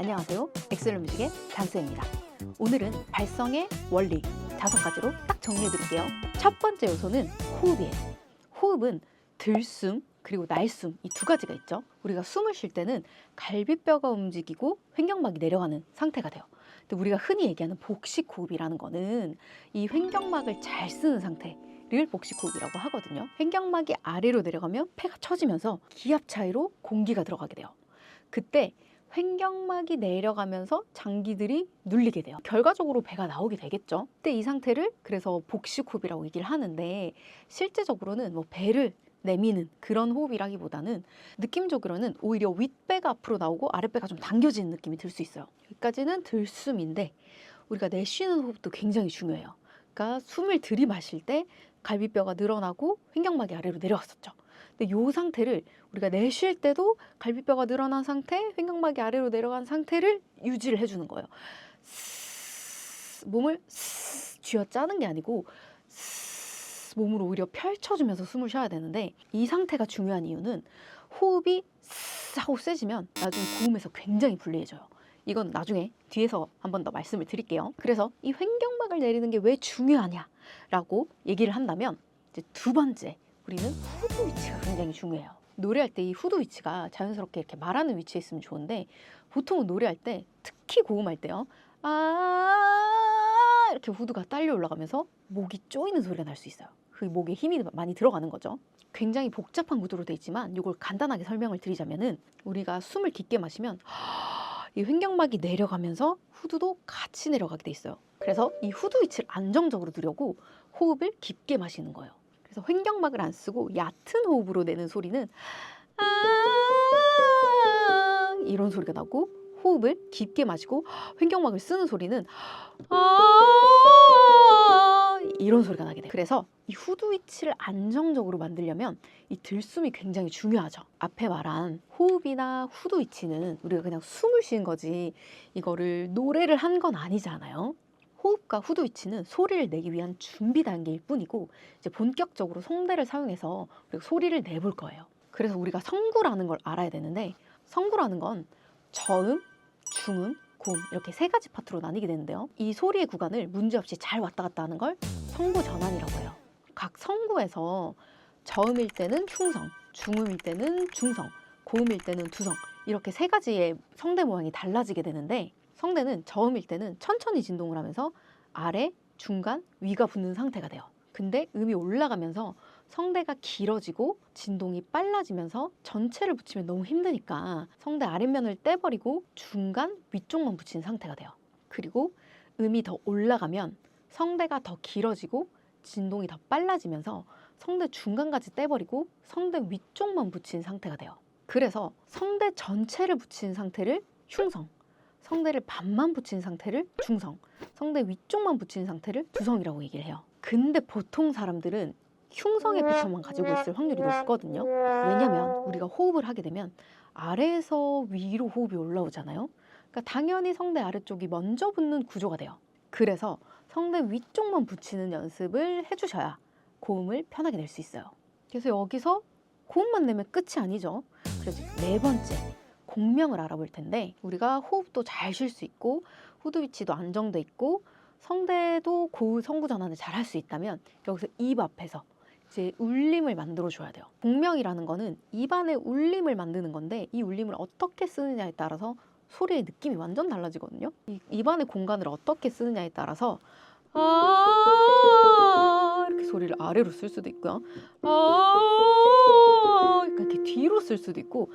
안녕하세요. 엑셀런뮤직의 단수입니다. 오늘은 발성의 원리 5가지로 딱 정리해드릴게요. 첫 번째 요소는 호흡이에요. 호흡은 들숨 그리고 날숨 이 2가지가 있죠. 우리가 숨을 쉴 때는 갈비뼈가 움직이고 횡격막이 내려가는 상태가 돼요. 근데 우리가 흔히 얘기하는 복식호흡이라는 거는 이 횡격막을 잘 쓰는 상태를 복식호흡이라고 하거든요. 횡격막이 아래로 내려가면 폐가 처지면서 기압 차이로 공기가 들어가게 돼요. 그때 횡격막이 내려가면서 장기들이 눌리게 돼요. 결과적으로 배가 나오게 되겠죠. 그때 이 상태를 그래서 복식호흡이라고 얘기를 하는데 실제적으로는 뭐 배를 내미는 그런 호흡이라기보다는 느낌적으로는 오히려 윗배가 앞으로 나오고 아랫배가 좀 당겨지는 느낌이 들 수 있어요. 여기까지는 들숨인데 우리가 내쉬는 호흡도 굉장히 중요해요. 그러니까 숨을 들이마실 때 갈비뼈가 늘어나고 횡격막이 아래로 내려갔었죠. 근데 이 상태를 우리가 내쉴 때도 갈비뼈가 늘어난 상태, 횡격막이 아래로 내려간 상태를 유지를 해주는 거예요. 몸을 쥐어짜는 게 아니고 몸을 오히려 펼쳐주면서 숨을 쉬어야 되는데 이 상태가 중요한 이유는 호흡이 하고 세지면 나중에 고음에서 굉장히 불리해져요. 이건 나중에 뒤에서 한 번 더 말씀을 드릴게요. 그래서 이 횡격막을 내리는 게 왜 중요하냐라고 얘기를 한다면 이제 2번째, 우리는 후두 위치가 굉장히 중요해요. 노래할 때 이 후두 위치가 자연스럽게 이렇게 말하는 위치에 있으면 좋은데 보통은 노래할 때 특히 고음할 때요. 이렇게 후두가 딸려 올라가면서 목이 쪼이는 소리가 날 수 있어요. 그 목에 힘이 많이 들어가는 거죠. 굉장히 복잡한 구도로 돼 있지만 이걸 간단하게 설명을 드리자면은 우리가 숨을 깊게 마시면 이 횡격막이 내려가면서 후두도 같이 내려가게 돼 있어요. 그래서 이 후두 위치를 안정적으로 두려고 호흡을 깊게 마시는 거예요. 그래서 횡격막을 안 쓰고 얕은 호흡으로 내는 소리는 이런 소리가 나고, 호흡을 깊게 마시고 횡격막을 쓰는 소리는 이런 소리가 나게 돼요. 그래서 이 후두 위치를 안정적으로 만들려면 이 들숨이 굉장히 중요하죠. 앞에 말한 호흡이나 후두 위치는 우리가 그냥 숨을 쉬는 거지 이거를 노래를 한 건 아니잖아요. 호흡과 후두 위치는 소리를 내기 위한 준비 단계일 뿐이고 이제 본격적으로 성대를 사용해서 우리가 소리를 내볼 거예요. 그래서 우리가 성구라는 걸 알아야 되는데, 성구라는 건 저음, 중음, 고음 이렇게 3가지 파트로 나뉘게 되는데요. 이 소리의 구간을 문제없이 잘 왔다 갔다 하는 걸 성구 전환이라고 해요. 각 성구에서 저음일 때는 흉성, 중음일 때는 중성, 고음일 때는 두성 이렇게 3가지의 성대 모양이 달라지게 되는데, 성대는 저음일 때는 천천히 진동을 하면서 아래, 중간, 위가 붙는 상태가 돼요. 근데 음이 올라가면서 성대가 길어지고 진동이 빨라지면서 전체를 붙이면 너무 힘드니까 성대 아랫면을 떼버리고 중간, 위쪽만 붙이는 상태가 돼요. 그리고 음이 더 올라가면 성대가 더 길어지고 진동이 더 빨라지면서 성대 중간까지 떼버리고 성대 위쪽만 붙이는 상태가 돼요. 그래서 성대 전체를 붙이는 상태를 흉성, 성대를 반만 붙인 상태를 중성, 성대 위쪽만 붙인 상태를 두성이라고 얘기를 해요. 근데 보통 사람들은 흉성의 패턴만 가지고 있을 확률이 높거든요. 왜냐면 우리가 호흡을 하게 되면 아래에서 위로 호흡이 올라오잖아요. 그러니까 당연히 성대 아래쪽이 먼저 붙는 구조가 돼요. 그래서 성대 위쪽만 붙이는 연습을 해주셔야 고음을 편하게 낼 수 있어요. 그래서 여기서 고음만 내면 끝이 아니죠. 그래서 4번째, 공명을 알아볼 텐데, 우리가 호흡도 잘 쉴 수 있고 후두 위치도 안정돼 있고 성대도 고음 성구 전환을 잘 할 수 있다면 여기서 입 앞에서 이제 울림을 만들어 줘야 돼요. 공명이라는 거는 입안에 울림을 만드는 건데 이 울림을 어떻게 쓰느냐에 따라서 소리의 느낌이 완전 달라지거든요. 이 입안의 공간을 어떻게 쓰느냐에 따라서 이렇게 소리를 아래로 쓸 수도 있고요. 이렇게 뒤로 쓸 수도 있고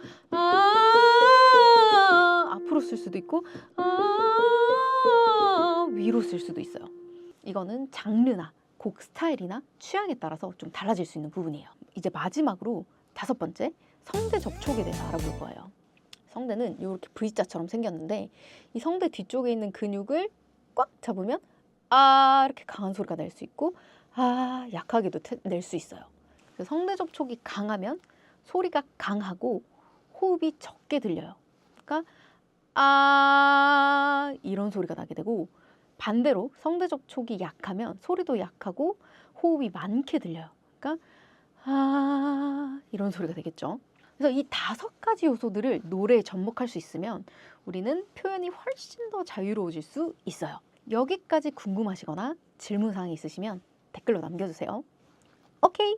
앞으로 쓸 수도 있고 위로 쓸 수도 있어요. 이거는 장르나 곡 스타일이나 취향에 따라서 좀 달라질 수 있는 부분이에요. 이제 마지막으로 5번째, 성대 접촉에 대해서 알아볼 거예요. 성대는 이렇게 V자처럼 생겼는데 이 성대 뒤쪽에 있는 근육을 꽉 잡으면 이렇게 강한 소리가 낼 수 있고 약하게도 낼 수 있어요. 그래서 성대 접촉이 강하면 소리가 강하고 호흡이 적게 들려요. 그러니까 이런 소리가 나게 되고, 반대로 성대 접촉이 약하면 소리도 약하고 호흡이 많게 들려요. 그러니까 이런 소리가 되겠죠. 그래서 이 5가지 요소들을 노래에 접목할 수 있으면 우리는 표현이 훨씬 더 자유로워질 수 있어요. 여기까지 궁금하시거나 질문사항이 있으시면 댓글로 남겨주세요. 오케이!